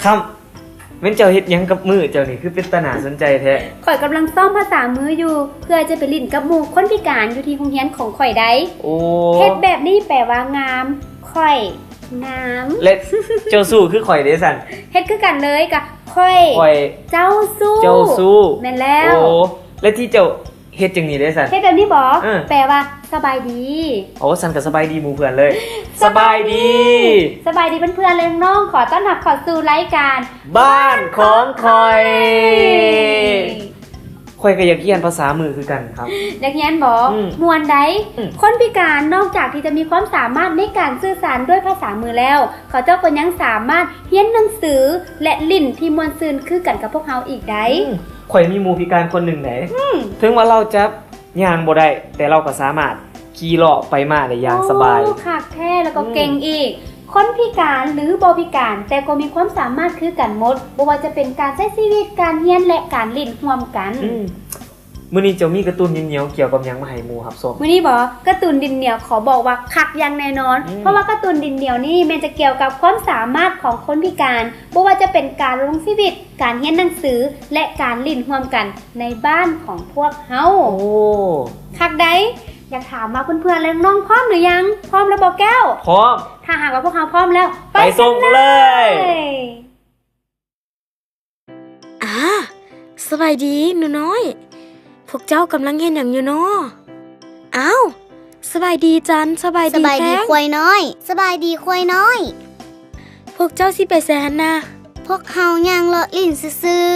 ครับเว้นเจ้าเฮ็ดหยังกับมือเจ้านี่คือเป็นตาหนาสนใจแท้ข่อยกำลังซ่อมภาษามืออยู่เพื่อจะไปลิ้นกับหมู่คนพิการอยู่ที่โรงเรียนของข่อยได้โอ้เฮ็ดแบบนี้แปลว่างามข่อยงามและเจ้าสู้คือข่อยเด้สั่นเฮ็ดคือกันเลยกะข่อยเจ้าสู้แม่นแล้วโอ้และที่เจ้าเฮ็ดจังนี้ได้สั่นเฮ็ดแบบนี้บ่แปลว่าสบายดีโอ้สั่นก็สบายดีหมู่เพื่อนเลยสบายดีเพื่อนๆเลยน้องขอต้อนรับเข้าสู่รายการบ้านของข่อยก็อยากเรียนภาษามือคือกันครับอยากเรียนบ่มวนใดคนพิการนอกจากที่จะมีความสามารถในการสื่อสารด้วยภาษามือแล้วเขาเจ้าก็ยังสามารถเรียนหนังสือและลิ้นที่มวนซื่นคือกันกับพวกเฮาอีกได้ข่อยมีหมู่พิการคนหนึ่งไหนถึงว่าเราจะย่างบ่ได้แต่เราก็สามารถขี่เลาะไปมาได้อย่างสบายคักแท้แล้วก็เก่งอีกคนพิการหรือบ่พิการแต่ก็มีความสามารถคือกันหมดบ่ว่าจะเป็นการใช้ชีวิตการเรียนและการลิ้นร่วมกันมื้อนี้เจ้ามีการ์ตูนเหนียวๆเกี่ยวกับหยังมาให้หมู่ครับส้มมื้อนี้บ่การ์ตูนดินเหนียวขอบอกว่าคักอย่างแน่นอนเพราะว่าการ์ตูนดินเหนียวนี่มันจะเกี่ยวกับความสามารถของคนพิการบ่ว่าจะเป็นการลงชีวิตการเรียนหนังสือและการลิ้นร่วมกันในบ้านของพวกเฮาโอ้คักได้อยากถามว่าเพื่อนๆและน้องพร้อมหรือยังพร้อมแล้วบ่แก้วพร้อมถ้าหากว่าพวกเขาพร้อมแล้วไปส่งเลยสบายดีหนูน้อยพวกเจ้ากำลังเห็นอย่างอยู่เนาะอ้าวสบายดีจันสบายดีแท้สบายดีควายน้อยสบายดีควายน้อยพวกเจ้าสิไปแซนนะพวกเฮาย่างเลาะลิ้นซื่อ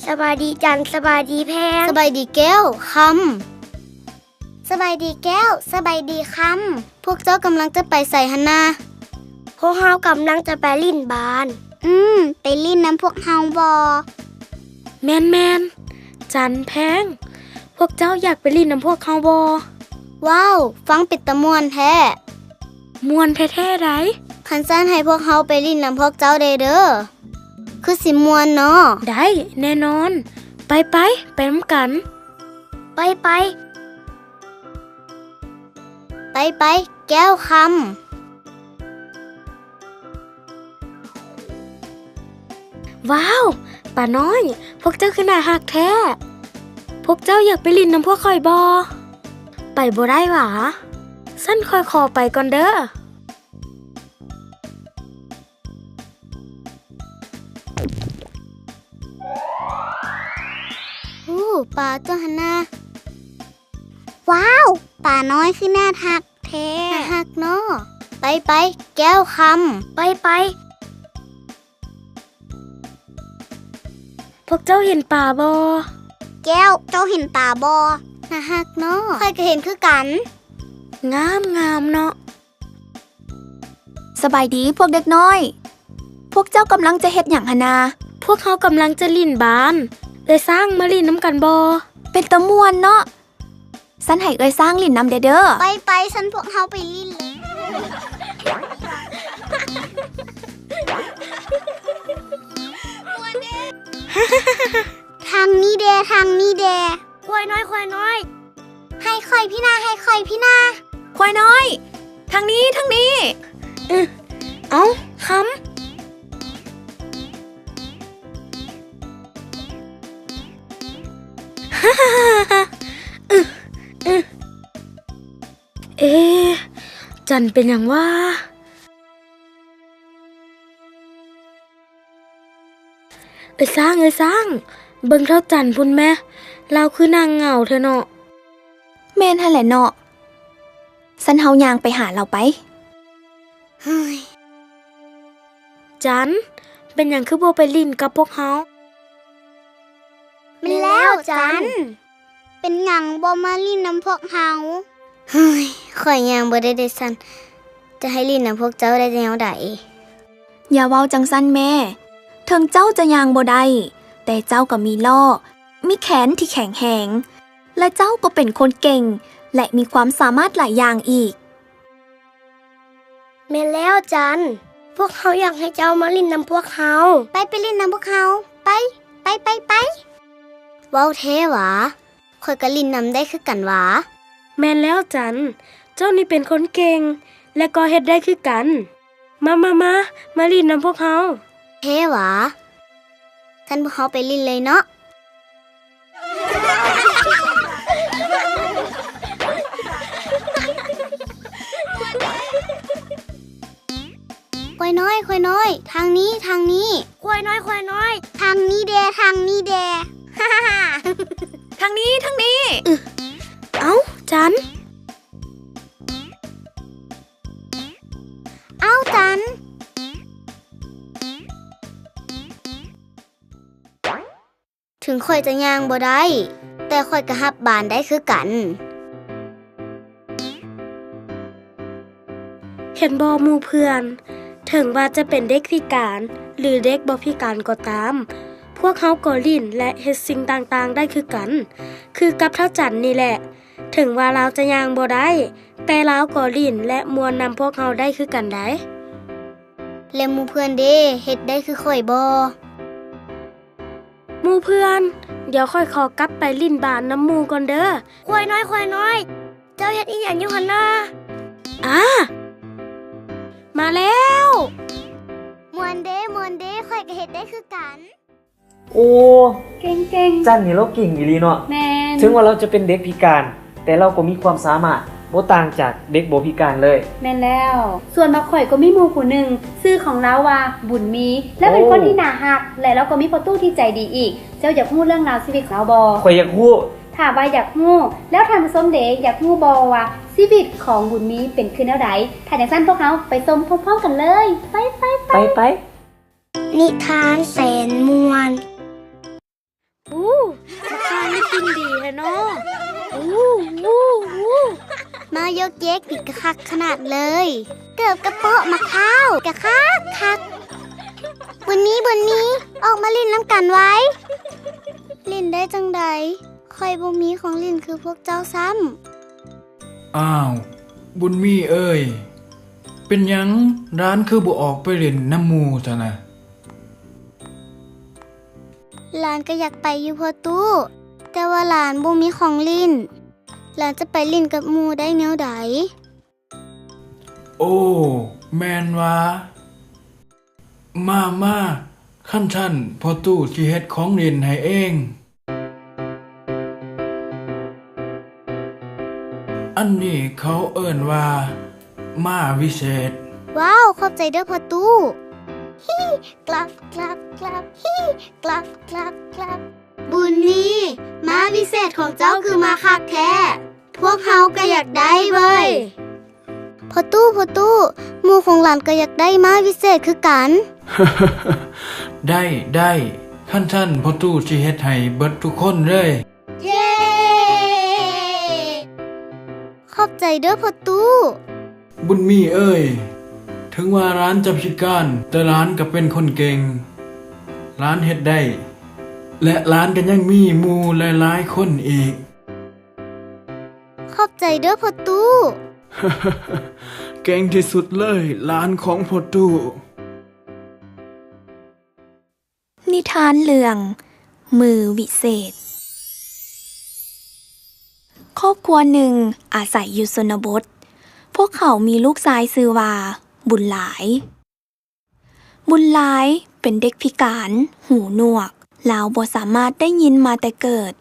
สบายดีจันสบายดีแพงสบายดีแก้วคำสบายดีแก้วสบายดีคำพวกเจ้ากำลังจะไปใส่หันนาพวกเฮากำลังจะไปลิ้นบานไปลิ้นน้ำพวกเฮาบ่แมนจันแพงพวกเจ้าอยากไปลิ้นน้ำพวกเฮาบ่ว้าวฟังเป็ดตะม่วนแท้ม่วนแท้ๆไรคันซั่นให้พวกเฮาไปลิ้นน้ำพวกเจ้าเด้อคือสิม่วนเนาะได้แน่นอนไปน้ำกันไปแก้วคำว้าวป้าน้อยพวกเจ้าคือน่าฮักแท้พวกเจ้าอยากไปลิ้นน้ำพวกข่อยบ่ไปบ่ได้หวะสั้นค่อยขอไปก่อนเด้อป่าตัวหันนาว้าวป่าน้อยคือน่าทักแท้น่าฮักเนาะไปแก้วคำไปพวกเจ้าเห็นป่าบ่แก้วเจ้าเห็นป่าบ่น่าฮักเนาะใครก็เห็นคือกันงามเนาะสบายดีพวกเด็กน้อยพวกเจ้ากำลังจะเฮ็ดหยังหนนาพวกเขากำลังจะลิ้นบานเลยสร้างมาลิ้นน้ำกันบ่เป็นตะม่วนเนาะสันให้เอ้ยสร้างลิ้นน้ำเด้อไปสันพวกเฮาไปลิ้นทางนี้เดควายน้อยให้ค่อยพี่นาควายน้อยทางนี้เอ้าคำจันเป็นอย่างว่าสร้างเบิ่งเท่าจันพุ่นแม่เราคือนางเหงาเธอเนาะแม่นหั่นแหละเนาะสันเฮายางไปหาเราไปเฮ้ยจันเป็นอย่างคือบ่ไปลิ้นกับพวกเฮามันแล้วจันเป็นหยังบ่มาลิ้นน้ำพวกเฮาเฮ้ยข่อยยางบ่ได้เด้ซันจะให้ลิ้นน้ำพวกเจ้าได้แนวใดอย่าเว้าจังซั่นแม่ถึงเจ้าจะยางบ่ได้แต่เจ้าก็มีล้อมีแขนที่แข็งแรงและเจ้าก็เป็นคนเก่งและมีความสามารถหลายอย่างอีกแม่แล้วจันพวกเขาอยากให้เจ้ามาลิ้นน้ำพวกเขาไปลิ้นน้ำพวกเขาไปเว้าแท้หวะข่อยก็ลิ้นน้ำได้คือกันหวะแม่แล้วจันเจ้านี่เป็นคนเก่งและก็เฮ็ดได้คือกัน มาลินนำพวกเขา เฮ้หวะท่านพวกเขาไปลินเลยเนาะควายน้อยควายน้อย ทางนี้ทางนี้ควายน้อยควายน้อย ทางนี้แดทางนี้แด ฮ่าฮ่าฮ่า ทางนี้ เอ้า จัน เอ้าจัน ถึงข่อยจะย่างบ่ได้ แต่ข่อยก็ฮับบานได้คือกัน เห็นบ่หมู่เพื่อน ถึงว่าจะเป็นเด็กพิการหรือเด็กบ่พิการก็ตาม พวกเขาก็ลิ้นและเฮ็ดสิ่งต่างๆได้คือกัน คือกับเท่าจันนี่แหละ ถึงว่าเราจะย่างบ่ได้ แต่เราก็ลิ้นและมวนนำพวกเขาได้คือกันได้ และหมู่เพื่อนเด้เฮ็ดได้คือข่อยบ่ หมู่เพื่อน เดี๋ยวค่อยขอกลับไปลิ้นบ้านน้ำหมู่ก่อนเด้อ ควายน้อยควายน้อย เจ้าเฮ็ดอีหยังอยู่หั่นน่ะ มาแล้ว มวนเด้ข่อยก็เฮ็ดได้คือกัน โอ้ เก่ง จันนี่เราเก่งอีหลีเนาะ ๆแมน ถึงว่าเราจะเป็นเด็กพิการ แต่เราก็มีความสามารถบ่ต่างจากเด็กบ่พิการเลย แม่นแล้ว ส่วนบักข่อยก็มีหมู่ผู้หนึ่งชื่อของเราว่าบุญมี และเป็นคนที่น่ารัก และเราก็มีพ่อตู้ที่ใจดีอีก เจ้าอยากรู้เรื่องราวชีวิตของเราบ่ ข่อยอยากรู้ ถ้าว่าอยากรู้แล้วท่านผู้ชมเด็กอยากรู้บ่ว่าชีวิตของบุญมีเป็นคือแนวใดถ้าอย่างนั้นพวกเราไปชมพร้อมๆกันเลย ไป ไป นิทานแสนม่วน ราคานี่กินดีแฮะเนาะ มายกเยกผิดกะคักขนาดเลย เกือบกระเปาะมะพร้าวกะคักคักบนนี้ออกมาลินน้ำกันไว้ ลินได้จังใดค่อยบ่มีของลินคือพวกเจ้าซ้ อ้าว บุญมีเอ้ย เป็นหยังร้านคือบ่ออกไปเล่นน้ำหมูจ้ะนะ ำหลานก็อยากไปอยู่พอตู้ แต่ว่าหลานบ่มีของลินหลานจะไปลินกับหมูได้แนวใด โอ้ แมนว่ามาขั้นชั้นพอตู้สิเฮ็ดของเล่นให้เอง อันนี้เขาเอิ้นว่าม้าวิเศษ ว้าวขอบใจเด้อพอตู้ฮีกลับฮีกลับบุญนี้ม้าวิเศษของเจ้าคือม้าคักแท้ พวกเฮาก็อยากได้เว้ยพอตู้หมู่ของหลานก็อยากได้ม้าวิเศษคือกัน ได้ขั้นชั้นพอตู้สิเฮ็ดให้เบิดทุกคนเลย เย้ ขอบใจเด้อพอตู้ บุญมีเอ้ย ถึงว่าร้านจะพิการแต่ร้านก็เป็นคนเก่ง ร้านเฮ็ดได้ และร้านก็ยังมีหมู่หลายๆคนอีก ขอบใจเด้อพอตู้ เก่งที่สุดเลยร้านของพ่อตู้ นิทานเรื่องมือวิเศษ ครอบครัวหนึ่งอาศัยอยู่ชนบท พวกเขามีลูกชายชื่อว่าบุญหลาย บุญหลายเป็นเด็กพิการหูหนวกลาวบ่สามารถได้ยินมาแต่เกิด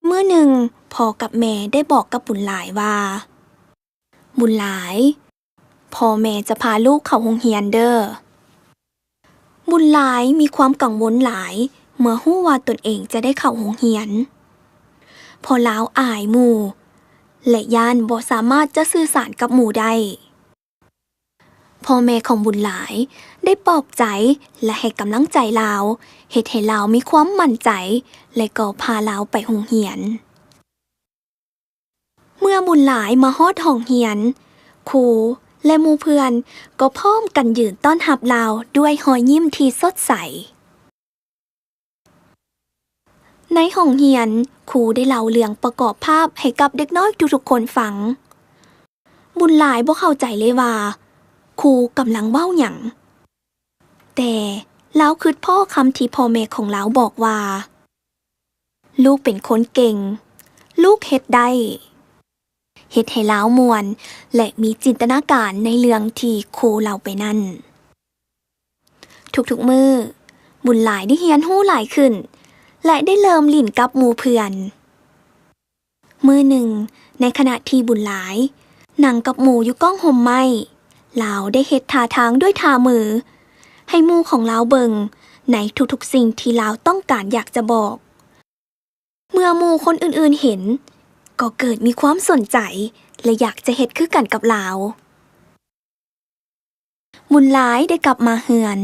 เมื่อหนึ่งพ่อกับแม่ได้บอกกับบุญหลายว่า บุญหลายพ่อแม่จะพาลูกเข้าโรงเรียนเด้อ บุญหลายมีความกังวลหลายเมื่อฮู้ว่าตนเองจะได้เข้าโรงเรียนพอลาวอายหมู่และย่านบ่สามารถจะสื่อสารกับหมู่ได้พ่อแม่ของบุญหลายได้ปลอบใจและให้กำลังใจลาวเฮ็ดให้ลาวมีความมั่นใจและก็พาลาวไปโรงเรียนเมื่อบุญหลายมาฮอดห้องเรียนครูและหมู่เพื่อนก็พร้อมกันยืนต้อนรับลาวด้วยรอยยิ้มที่สดใสในห้องเรียนครูได้เล่าเรื่องประกอบภาพให้กับเด็กน้อยทุกๆคนฟังบุญหลายบ่เข้าใจเลยว่าครูกำลังเว้าหยังแต่ลาวคิดพ่อคำที่พ่อแม่ของลาวบอกว่าลูกเป็นคนเก่งลูกเฮ็ดได้ เฮ็ดให้ลาวม่วน และมีจินตนาการในเรื่องที่ครูเล่าไปนั่นทุกๆมื้อบุญหลายได้เรียนรู้หลายขึ้น และได้เริ่มลิ้นกับหมู่เพื่อนมื้อหนึ่งในขณะที่บุญหลายนั่งกับหมู่อยู่ก้องห่มไม้ลาวได้เฮ็ดท่าทางด้วยท่ามือให้หมู่ของลาวเบิงในทุกๆสิ่งที่ลาวต้องการอยากจะบอกเมื่อหมู่คนอื่นๆเห็นก็เกิดมีความสนใจและอยากจะเฮ็ดคือกันกับลาวบุญหลายได้กลับมาเฮือน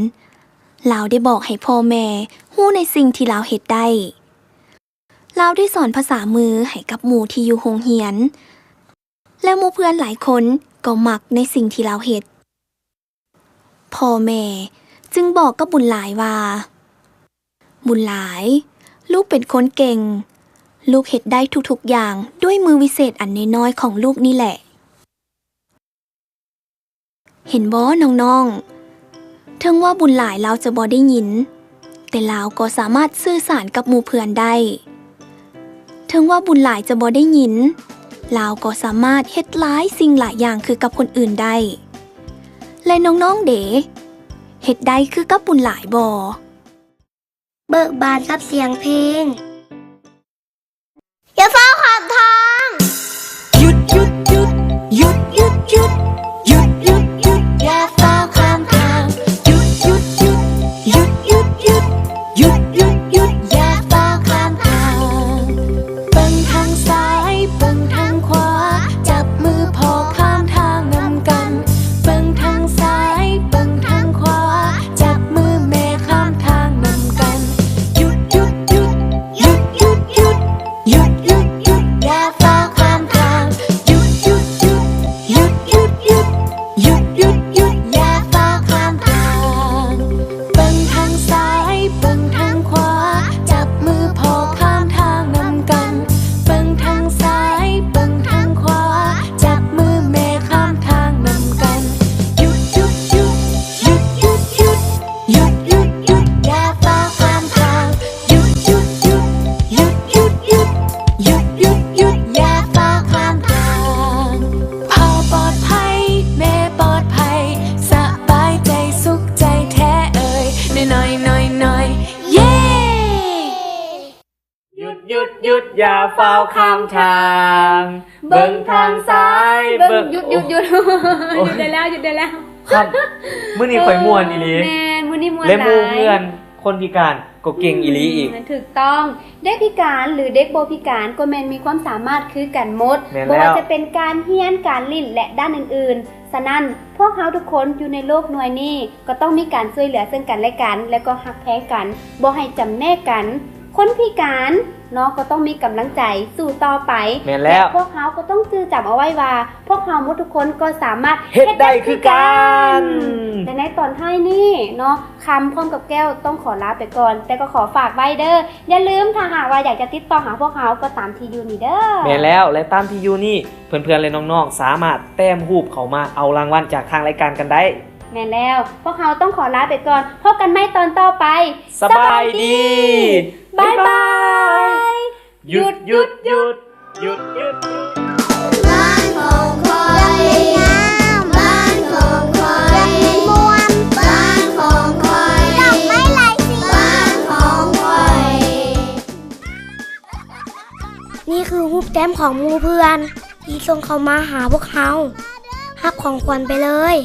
ลาวได้บอกให้พ่อแม่ฮู้ในสิ่งที่ลาวเฮ็ดได้ลาวได้สอนภาษามือให้กับหมู่ที่อยู่โรงเรียนและหมู่เพื่อนหลายคนก็มักในสิ่งที่ลาวเฮ็ดพ่อแม่จึงบอกกับบุญหลายว่าบุญหลายลูกเป็นคนเก่งลูกเฮ็ดได้ทุกๆอย่างด้วยมือวิเศษอันน้อยๆของลูกนี่แหละเห็นบ่น้องๆถึงว่าบุญหลายลาวจะบ่ได้ยินแต่ลาวก็สามารถสื่อสารกับหมู่เพื่อนได้ถึงว่าบุญหลายจะบ่ได้ยินลาวก็สามารถเฮ็ดหลายสิ่งหลายอย่างคือกับคนอื่นได้และน้องๆเด๋เฮ็ดได้คือกับบุญหลายบ่เบิกบานกับเสียงเพลงอย่าเฝ้าขามทางหยุดหยุดหยุดหยุดหยุดหยุดหยุดหยุดหยุดอย่าเฝ้าข้ามทางหยุดหยุดหยุดหยุดหยุดหยุดหยุดหยุดหยุดอย่าเฝ้าข้ามทางเบิ่งทางซ้ายเบิ่งทางขวาจับมือพอข้ามทางนำกันเบิ่งทางซ้ายเบิ่งทางขวาจับมือแม่ข้ามทางนำกันหยุดหยุดหยุดหยุดหยุดหยุดหยุดหยุดหยุดอย่าเฝ้าข้ามทางหยุดหยุดหยุดหยุดหยุดหยุดหยุดหยุดหยุดอย่าเฝ้าข้ามทางเบิ่งทางซ้ายเบิ่งทางขวาจับมือพอข้ามทางนำกันเบิ่งทางซ้ายเบิ่งทางขวาจับมือแม่ข้ามทางนำกันหยุดหยุดหยุดหยุดหยุดหยุดหยุดหยุดหยุดอย่าเฝ้าข้ามทางหยุดหยุดหยุดหยุดหยุดหยุดหยุดหยุดหยุดอย่าเฝ้าข้ามทางพ่อปลอดภัยแม่ปลอดภัยสบายใจสุขใจแท้เอ่ยน้อยน้อยน้อยเย้ หยุดหยุดหยุดอย่าเฝ้าข้ามทางเบิ่งทางซ้ายเบิ่ง หยุดหยุดหยุด โอ้ หยุดได้แล้วหยุดได้แล้ว ครับมื้อนี้ข่อยม่วนอีหลี แม่นมื้อนี้ม่วน และหมู่ หลาย เพื่อนคนพิการก็เก่งอีหลีอีก ถูกต้องเด็กพิการหรือเด็กบ่พิการก็แม่นมีความสามารถคือกันหมด แม่นแล้ว บ่ว่าจะเป็นการเรียนการลิ้นและด้านอื่นๆฉะนั้นพวกเราทุกคนอยู่ในโลกหน่วยนี้ก็ต้องมีการช่วยเหลือซึ่งกันและกันและก็ฮักแท้กันบ่ให้จำแนกกัน คนพิการเนาะก็ต้องมีกำลังใจสู้ต่อไป แม่นแล้ว พวกเขาก็ต้องจื้อจำเอาไว้ว่า พวกเราหมดทุกคนก็สามารถ เฮ็ดได้คือกัน แต่ในตอนท้ายนี่เนาะคำพร้อมกับแก้วต้องขอลาไปก่อน แต่ก็ขอฝากไว้เด้ออย่าลืมถ้าหากว่าอยากจะติดต่อหาพวกเขาก็ตามที่อยู่นี่เด้อ แม่นแล้วและตามที่อยู่นี่เพื่อนๆและน้องๆสามารถแต้มรูปเขามาเอารางวัลจากทางรายการกันได้ แม่นแล้วพวกเขาต้องขอลาไปก่อนพบกันใหม่ตอนต่อไป สบายดี บ๊ายบาย หยุดหยุดหยุดหยุดหยุด บ้านของคอยบ้านของคอยม่วนบ้านของคอยดอกไม้หลายสีบ้านของคอย นี่คือรูปแต้มของหมู่เพื่อนที่ส่งเขามาหาพวกเขารับของขวัญไปเลย